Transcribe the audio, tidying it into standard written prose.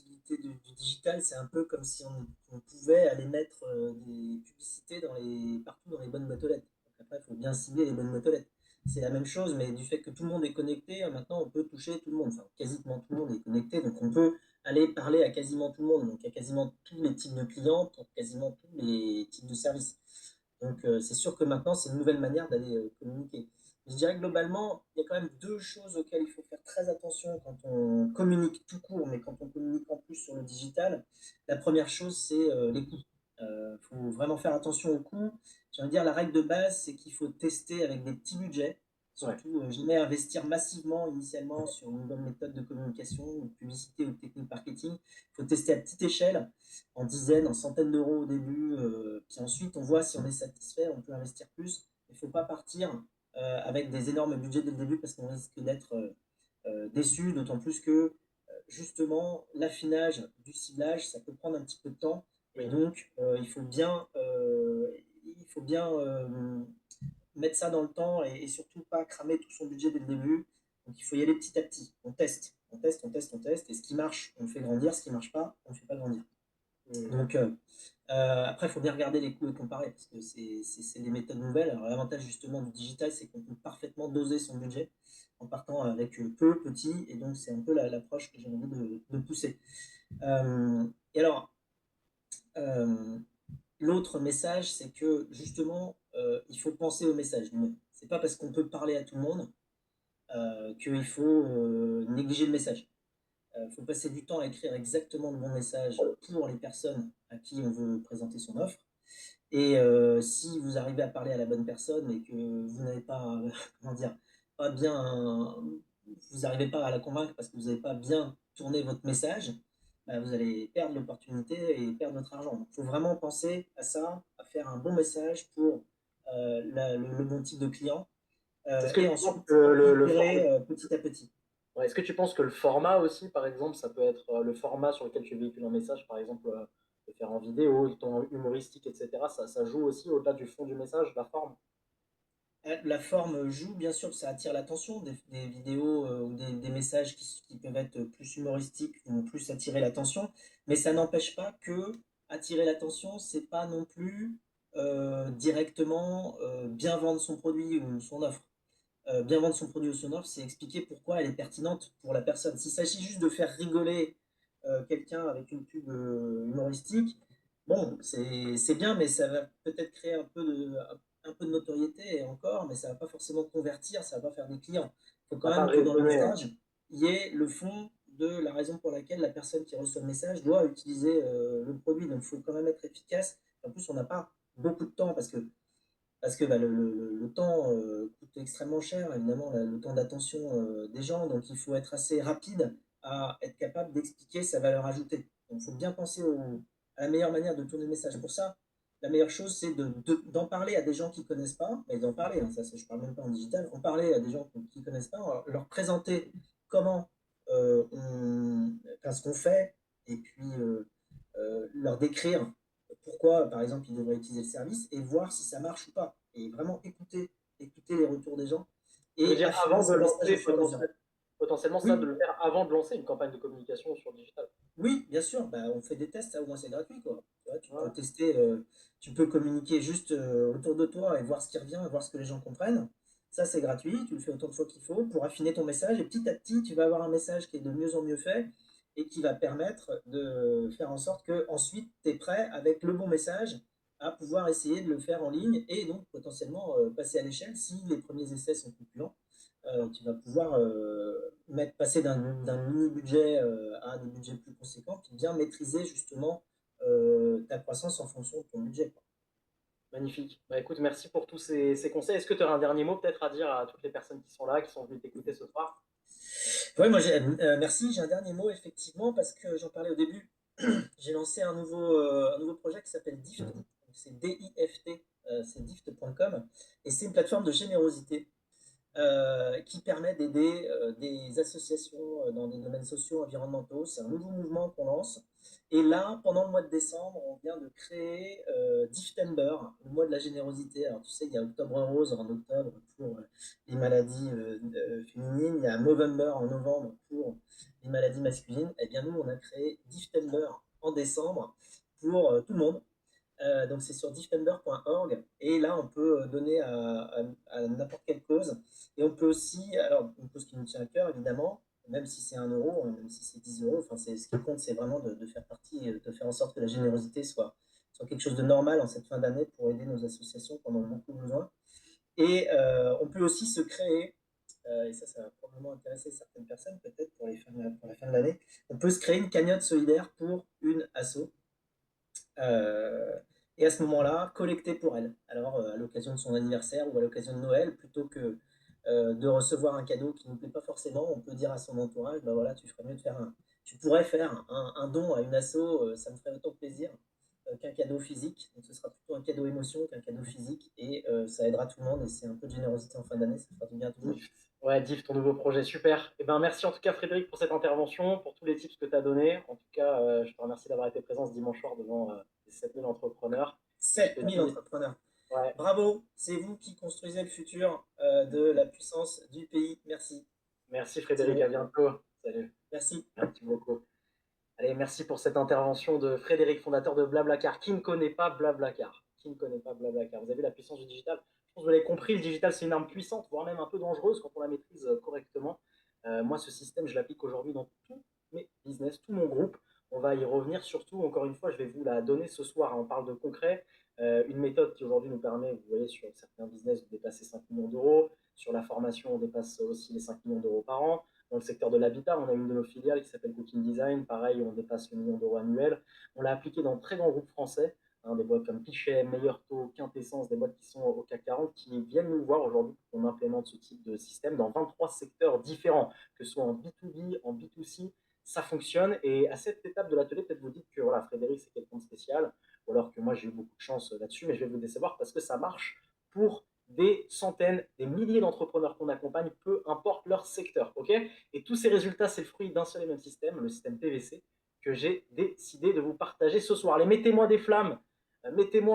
l'utilité du digital, c'est un peu comme si on pouvait aller mettre des publicités partout dans les bonnes boîtes aux lettres. Donc après, il faut bien cibler les bonnes boîtes aux lettres. C'est la même chose, mais du fait que tout le monde est connecté, maintenant on peut toucher tout le monde. Enfin, quasiment tout le monde est connecté, donc on peut aller parler à quasiment tout le monde, donc à quasiment tous les types de clients, pour quasiment tous les types de services. Donc c'est sûr que maintenant, c'est une nouvelle manière d'aller communiquer. Je dirais que globalement, il y a quand même deux choses auxquelles il faut faire très attention quand on communique tout court, mais quand on communique en plus sur le digital. La première chose, c'est les coûts. Il faut vraiment faire attention aux coûts. Je veux dire, la règle de base, c'est qu'il faut tester avec des petits budgets. Ouais. Surtout, jamais investir massivement initialement sur une nouvelle méthode de communication, ou de publicité ou de technique marketing. Il faut tester à petite échelle, en dizaines, en centaines d'euros au début. Puis ensuite, on voit si on est satisfait, on peut investir plus. Il ne faut pas partir avec des énormes budgets dès le début parce qu'on risque d'être déçu, d'autant plus que justement l'affinage du ciblage, ça peut prendre un petit peu de temps. Et Oui. donc, il faut bien mettre ça dans le temps et surtout pas cramer tout son budget dès le début. Donc il faut y aller petit à petit. On teste, on teste, on teste, on teste. Et ce qui marche, on le fait grandir. Ce qui marche pas, on ne le fait pas grandir. Mhm. Donc après, il faut bien regarder les coûts et comparer parce que c'est des méthodes nouvelles. Alors l'avantage justement du digital, c'est qu'on peut parfaitement doser son budget en partant avec peu, petit. Et donc c'est un peu l'approche que j'ai envie de pousser. Et alors, euh, l'autre message, c'est que justement, il faut penser au message. C'est pas parce qu'on peut parler à tout le monde qu'il faut négliger le message. Il faut passer du temps à écrire exactement le bon message pour les personnes à qui on veut présenter son offre. Et si vous arrivez à parler à la bonne personne et que vous n'avez pas, comment dire, pas bien, vous n'arrivez pas à la convaincre parce que vous n'avez pas bien tourné votre message, bah, vous allez perdre l'opportunité et perdre votre argent. Donc, il faut vraiment penser à ça, à faire un bon message pour le bon type de client Est-ce que et tu penses que ensuite itérer petit à petit. ouais, est-ce que tu penses que le format aussi, par exemple, ça peut être le format sur lequel tu véhicules un message, par exemple, le faire en vidéo, le ton humoristique, etc. Ça joue aussi au-delà du fond du message, la forme. La forme joue, bien sûr, ça attire l'attention. Des vidéos ou des messages qui peuvent être plus humoristiques vont plus attirer l'attention. Mais ça n'empêche pas que attirer l'attention, c'est pas non plus directement bien vendre son produit ou son offre. Bien vendre son produit ou son offre, c'est expliquer pourquoi elle est pertinente pour la personne. S'il s'agit juste de faire rigoler quelqu'un avec une pub humoristique, bon, c'est bien, mais ça va peut-être créer un peu de notoriété et encore, mais ça va pas forcément convertir, ça va pas faire des clients. Il faut Ça quand n'a pas même que dans le raisonné. message, il y ait le fond de la raison pour laquelle la personne qui reçoit le message doit utiliser le produit. Donc, il faut quand même être efficace. En plus, on n'a pas beaucoup de temps parce que bah, le temps coûte extrêmement cher, évidemment, le temps d'attention des gens. Donc, il faut être assez rapide à être capable d'expliquer sa valeur ajoutée. Donc, il faut bien penser à la meilleure manière de tourner le message. Pour ça, la meilleure chose, c'est d'en parler à des gens qui ne connaissent pas, mais d'en parler, hein, ça, je ne parle même pas en digital, en parler à des gens qui ne connaissent pas, leur présenter comment enfin, ce qu'on fait, et puis leur décrire pourquoi, par exemple, ils devraient utiliser le service et voir si ça marche ou pas. Et vraiment écouter les retours des gens Tu veux et dire affiner avant de son message au lancer fur et à mesure. potentiellement ça, de Oui, le faire avant de lancer une campagne de communication sur le digital. oui, bien sûr, bah, on fait des tests, ça au moins c'est gratuit, quoi. Tu vois, tu peux Ouais. tester, tu peux communiquer juste autour de toi et voir ce qui revient, et voir ce que les gens comprennent. Ça, c'est gratuit, tu le fais autant de fois qu'il faut pour affiner ton message et petit à petit, tu vas avoir un message qui est de mieux en mieux fait et qui va permettre de faire en sorte que ensuite tu es prêt avec le bon message à pouvoir essayer de le faire en ligne et donc potentiellement passer à l'échelle si les premiers essais sont concluants. Tu vas pouvoir passer d'un mini-budget à des budgets plus conséquents, puis bien maîtriser justement ta croissance en fonction de ton budget, quoi. Magnifique. Bah, écoute, merci pour tous ces conseils. Est-ce que tu aurais un dernier mot peut-être à dire à toutes les personnes qui sont là, qui sont venues t'écouter ce soir? Ouais, moi, merci. J'ai un dernier mot, effectivement, parce que j'en parlais au début. J'ai lancé un nouveau projet qui s'appelle Dift. C'est DIFT, c'est dift.com. Et c'est une plateforme de générosité. qui permet d'aider des associations dans des domaines sociaux, environnementaux. C'est un nouveau mouvement qu'on lance. Et là, pendant le mois de décembre, on vient de créer Difftember, le mois de la générosité. Alors tu sais, il y a Octobre Rose en octobre pour les maladies féminines, il y a Movember en novembre pour les maladies masculines. Et bien nous, on a créé Difftember en décembre pour tout le monde. Donc c'est sur difftember.org et là on peut donner à n'importe quelle cause et on peut aussi, alors une cause qui nous tient à cœur évidemment, même si c'est 1 euro, même si c'est 10 euros, enfin ce qui compte c'est vraiment de faire partie, de faire en sorte que la générosité soit quelque chose de normal en cette fin d'année pour aider nos associations pendant beaucoup besoin. Et on peut aussi se créer, et ça va probablement intéresser certaines personnes peut-être pour la fin de l'année, on peut se créer une cagnotte solidaire pour une asso. Euh, et à ce moment-là, collecter pour elle. Alors, à l'occasion de son anniversaire ou à l'occasion de Noël, plutôt que de recevoir un cadeau qui ne nous plaît pas forcément, on peut dire à son entourage, bah voilà, tu ferais mieux de faire tu pourrais faire un don à une asso, ça me ferait autant plaisir qu'un cadeau physique. Donc, ce sera plutôt un cadeau émotion qu'un cadeau physique et ça aidera tout le monde et c'est un peu de générosité en fin d'année, ça fera du bien à tout le monde. Diff. Ouais, Diff, ton nouveau projet, super. Et ben, merci en tout cas, Frédéric, pour cette intervention, pour tous les tips que tu as donnés. En tout cas, je te remercie d'avoir été présent ce dimanche soir devant les 7000 entrepreneurs. Et je te 7000 dis, entrepreneurs. ouais, Bravo, c'est vous qui construisez le futur de la puissance du pays. Merci. merci Frédéric, Thibaut. à bientôt. Salut. Merci. Merci beaucoup. Allez, merci pour cette intervention de Frédéric, fondateur de Blablacar. Qui ne connaît pas Blablacar? Qui ne connaît pas Blablacar? Vous avez vu la puissance du digital? Je pense que vous l'avez compris, le digital, c'est une arme puissante, voire même un peu dangereuse quand on la maîtrise correctement. Moi, ce système, je l'applique aujourd'hui dans tous mes business, tout mon groupe. On va y revenir surtout, encore une fois, je vais vous la donner ce soir. On parle de concret. Une méthode qui aujourd'hui nous permet, vous voyez, sur certains business, de dépasser 5 millions d'euros. Sur la formation, on dépasse aussi les 5 millions d'euros par an. Dans le secteur de l'habitat, on a une de nos filiales qui s'appelle Cooking Design. Pareil, on dépasse le million d'euros annuel. On l'a appliqué dans de très grands groupes français, des boîtes comme Pichet, Meilleur Taux, Quintessence, des boîtes qui sont au CAC 40, qui viennent nous voir aujourd'hui pour qu'on implémente ce type de système dans 23 secteurs différents, que ce soit en B2B, en B2C. Ça fonctionne. Et à cette étape de l'atelier, peut-être vous dites que voilà, Frédéric, c'est quelqu'un de spécial, ou alors que moi, j'ai eu beaucoup de chance là-dessus, mais je vais vous décevoir parce que ça marche pour des centaines, des milliers d'entrepreneurs qu'on accompagne, peu importe leur secteur. Ok. Et tous ces résultats, c'est le fruit d'un seul et même système, le système PVC, que j'ai décidé de vous partager ce soir. Allez, mettez-moi des flammes, mettez-moi un